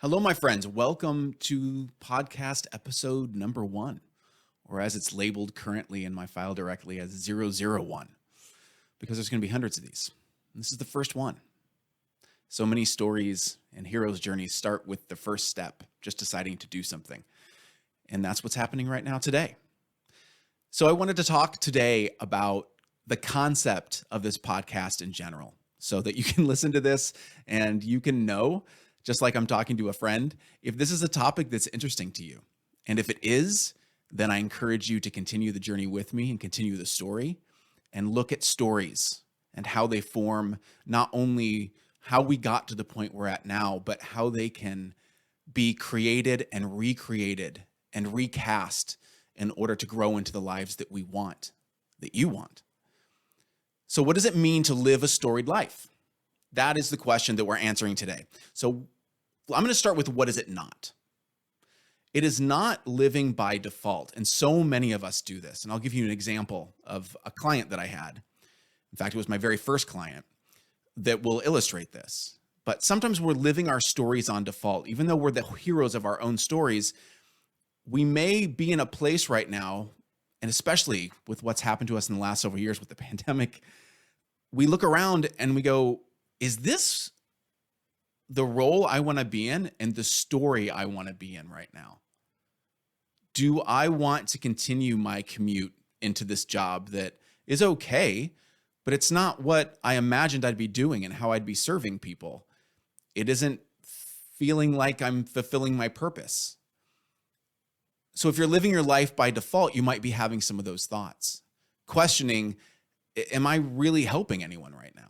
Hello, my friends. Welcome to podcast episode number 1, or as it's labeled currently in my file directly as 001, because there's going to be hundreds of these. And this is the first one. So many stories and heroes' journeys start with the first step, just deciding to do something. And that's what's happening right now today. So I wanted to talk today about the concept of this podcast in general, so that you can listen to this and you can know, just like I'm talking to a friend, if this is a topic that's interesting to you. And if it is, then I encourage you to continue the journey with me and continue the story and look at stories and how they form not only how we got to the point we're at now, but how they can be created and recreated and recast in order to grow into the lives that we want, that you want. So what does it mean to live a storied life? That is the question that we're answering today. So I'm going to start with, what is it not? It is not living by default. And so many of us do this. And I'll give you an example of a client that I had. In fact, it was my very first client that will illustrate this. But sometimes we're living our stories on default. Even though we're the heroes of our own stories, we may be in a place right now, and especially with what's happened to us in the last several years with the pandemic, we look around and we go, is this the role I want to be in and the story I want to be in right now? Do I want to continue my commute into this job that is okay, but it's not what I imagined I'd be doing and how I'd be serving people? It isn't feeling like I'm fulfilling my purpose. So if you're living your life by default, you might be having some of those thoughts, questioning, am I really helping anyone right now?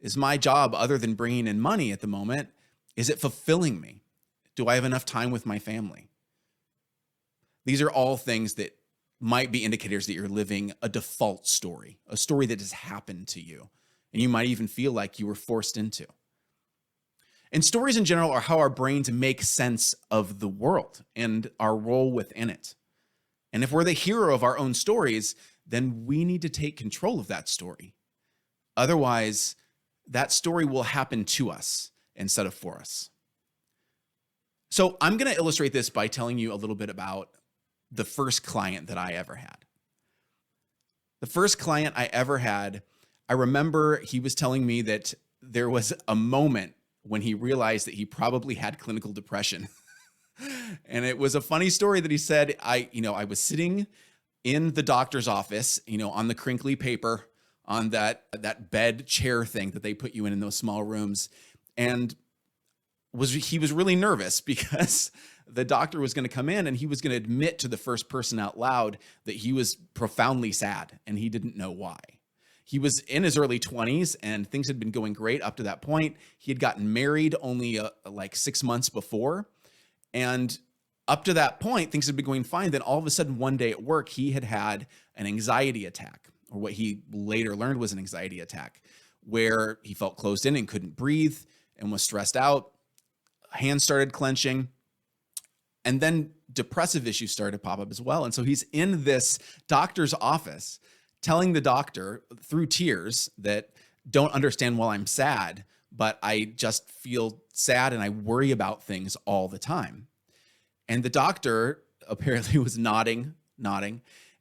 Is my job, other than bringing in money at the moment, is it fulfilling me? Do I have enough time with my family? These are all things that might be indicators that you're living a default story, a story that has happened to you, and you might even feel like you were forced into. And stories in general are how our brains make sense of the world and our role within it. And if we're the hero of our own stories, then we need to take control of that story. Otherwise, that story will happen to us instead of for us. So I'm going to illustrate this by telling you a little bit about the first client that I ever had. The first client I ever had, I remember he was telling me that there was a moment when he realized that he probably had clinical depression. And it was a funny story that he said, I was sitting in the doctor's office, on the crinkly paper, on that bed chair thing that they put you in those small rooms. And he was really nervous because the doctor was going to come in and he was going to admit to the first person out loud that he was profoundly sad and he didn't know why. He was in his early 20s and things had been going great up to that point. He had gotten married only like 6 months before. And up to that point, things had been going fine. Then all of a sudden, one day at work, he had had an anxiety attack, or what he later learned was an anxiety attack, where he felt closed in and couldn't breathe and was stressed out. Hands started clenching. And then depressive issues started to pop up as well. And so he's in this doctor's office telling the doctor through tears that, don't understand why I'm sad, but I just feel sad and I worry about things all the time. And the doctor apparently was nodding,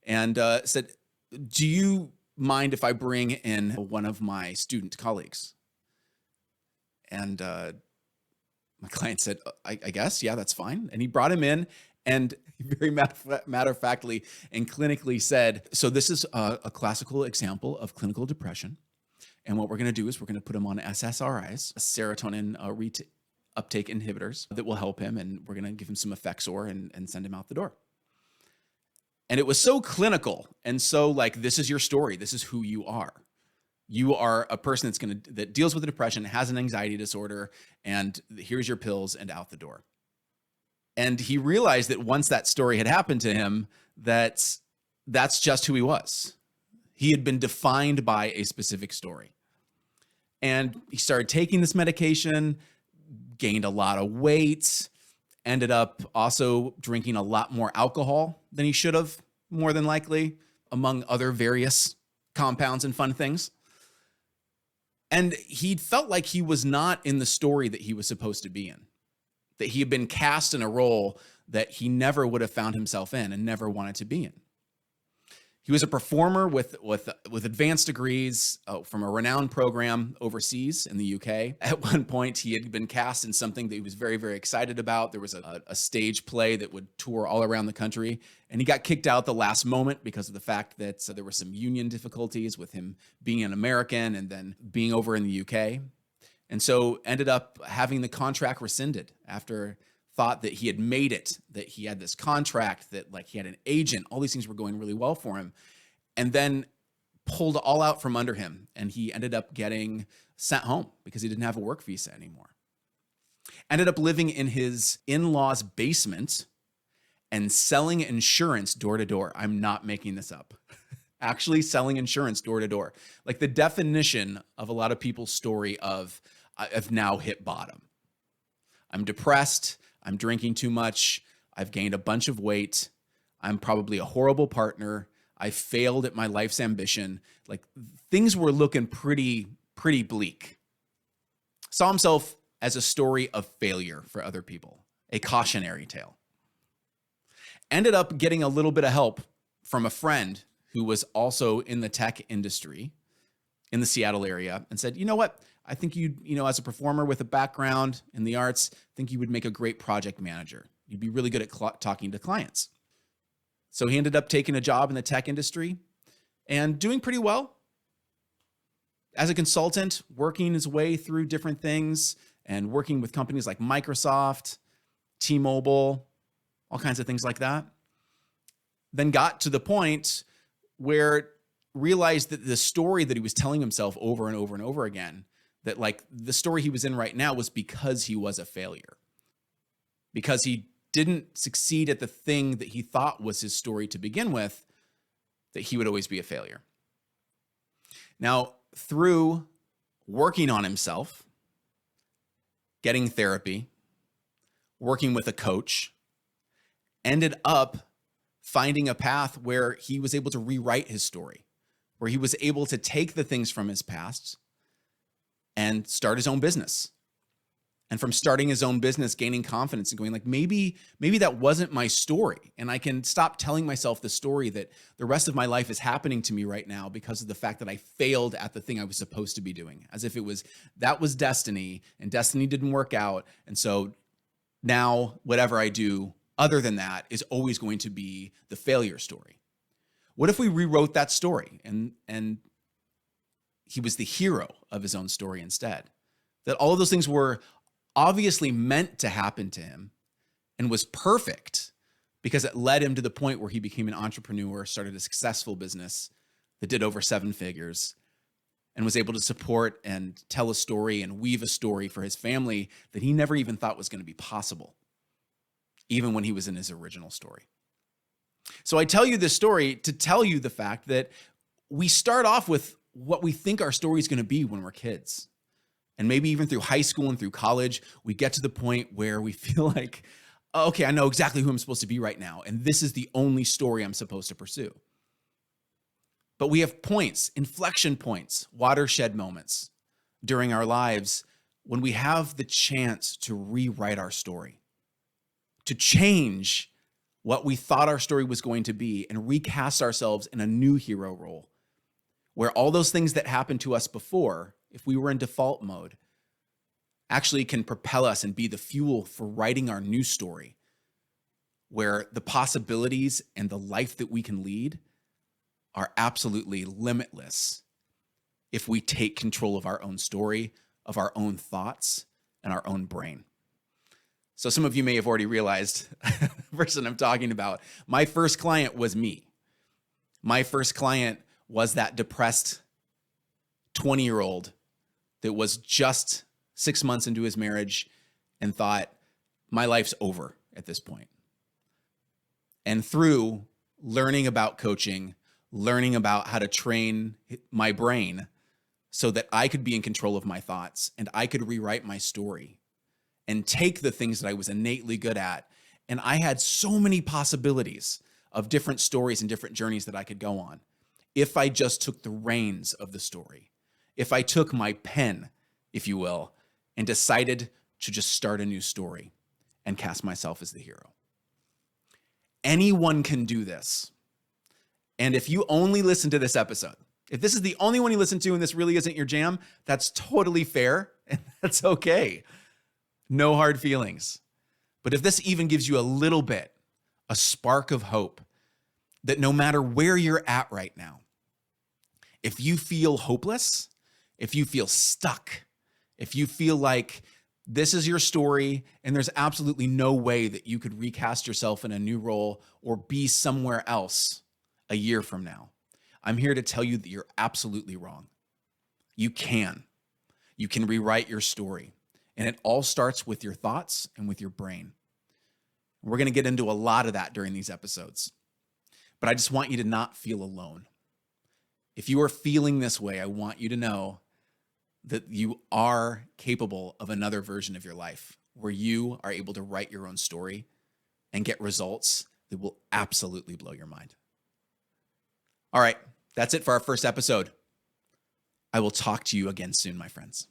and said, do you mind if I bring in one of my student colleagues? And my client said, I guess, yeah, that's fine. And he brought him in and very matter-of-factly and clinically said, so this is a classical example of clinical depression. And what we're going to do is we're going to put him on SSRIs, serotonin uptake inhibitors that will help him. And we're going to give him some Effexor and send him out the door. And it was so clinical and so like, this is your story. This is who you are. You are a person that deals with a depression, has an anxiety disorder, and here's your pills and out the door. And he realized that once that story had happened to him, that's just who he was. He had been defined by a specific story. And he started taking this medication, gained a lot of weight, ended up also drinking a lot more alcohol than he should have, more than likely, among other various compounds and fun things. And he felt like he was not in the story that he was supposed to be in. that he had been cast in a role that he never would have found himself in and never wanted to be in. He was a performer with advanced degrees from a renowned program overseas in the UK. At one point, he had been cast in something that he was very, very excited about. There was a stage play that would tour all around the country, and he got kicked out the last moment because of the fact that there were some union difficulties with him being an American and then being over in the UK. And so ended up having the contract rescinded after thought that he had made it, that he had this contract, that like he had an agent, all these things were going really well for him, and then pulled all out from under him. And he ended up getting sent home because he didn't have a work visa anymore. Ended up living in his in-laws' basement and selling insurance door to door. I'm not making this up. Actually selling insurance door to door. Like the definition of a lot of people's story of, I've now hit bottom. I'm depressed. I'm drinking too much. I've gained a bunch of weight. I'm probably a horrible partner. I failed at my life's ambition. Like things were looking pretty bleak. Saw himself as a story of failure for other people, a cautionary tale. Ended up getting a little bit of help from a friend who was also in the tech industry in the Seattle area and said, you know what? I think as a performer with a background in the arts, I think you would make a great project manager. You'd be really good at talking to clients. So he ended up taking a job in the tech industry and doing pretty well. As a consultant, working his way through different things and working with companies like Microsoft, T-Mobile, all kinds of things like that. Then got to the point where realized that the story that he was telling himself over and over and over again, that like the story he was in right now was because he was a failure, because he didn't succeed at the thing that he thought was his story to begin with, that he would always be a failure. Now, through working on himself, getting therapy, working with a coach, ended up finding a path where he was able to rewrite his story, where he was able to take the things from his past and start his own business. And from starting his own business, gaining confidence and going like, maybe that wasn't my story. And I can stop telling myself the story that the rest of my life is happening to me right now because of the fact that I failed at the thing I was supposed to be doing, as if that was destiny and destiny didn't work out. And so now whatever I do other than that is always going to be the failure story. What if we rewrote that story and he was the hero of his own story instead? That all of those things were obviously meant to happen to him and was perfect because it led him to the point where he became an entrepreneur, started a successful business that did over 7 figures and was able to support and tell a story and weave a story for his family that he never even thought was going to be possible, even when he was in his original story. So I tell you this story to tell you the fact that we start off with what we think our story is going to be when we're kids. And maybe even through high school and through college, we get to the point where we feel like, okay, I know exactly who I'm supposed to be right now. And this is the only story I'm supposed to pursue. But we have points, inflection points, watershed moments during our lives when we have the chance to rewrite our story, to change what we thought our story was going to be and recast ourselves in a new hero role, where all those things that happened to us before, if we were in default mode, actually can propel us and be the fuel for writing our new story, where the possibilities and the life that we can lead are absolutely limitless if we take control of our own story, of our own thoughts, and our own brain. So some of you may have already realized the person I'm talking about. My first client was me. My first client was that depressed 20-year-old that was just 6 months into his marriage and thought, my life's over at this point. And through learning about coaching, learning about how to train my brain so that I could be in control of my thoughts and I could rewrite my story and take the things that I was innately good at. And I had so many possibilities of different stories and different journeys that I could go on if I just took the reins of the story, if I took my pen, if you will, and decided to just start a new story and cast myself as the hero. Anyone can do this. And if you only listen to this episode, if this is the only one you listen to and this really isn't your jam, that's totally fair and that's okay. No hard feelings. But if this even gives you a little bit, a spark of hope, that no matter where you're at right now, if you feel hopeless, if you feel stuck, if you feel like this is your story and there's absolutely no way that you could recast yourself in a new role or be somewhere else a year from now, I'm here to tell you that you're absolutely wrong. You can. You can rewrite your story. And it all starts with your thoughts and with your brain. We're going to get into a lot of that during these episodes. But I just want you to not feel alone. If you are feeling this way, I want you to know that you are capable of another version of your life where you are able to write your own story and get results that will absolutely blow your mind. All right, that's it for our first episode. I will talk to you again soon, my friends.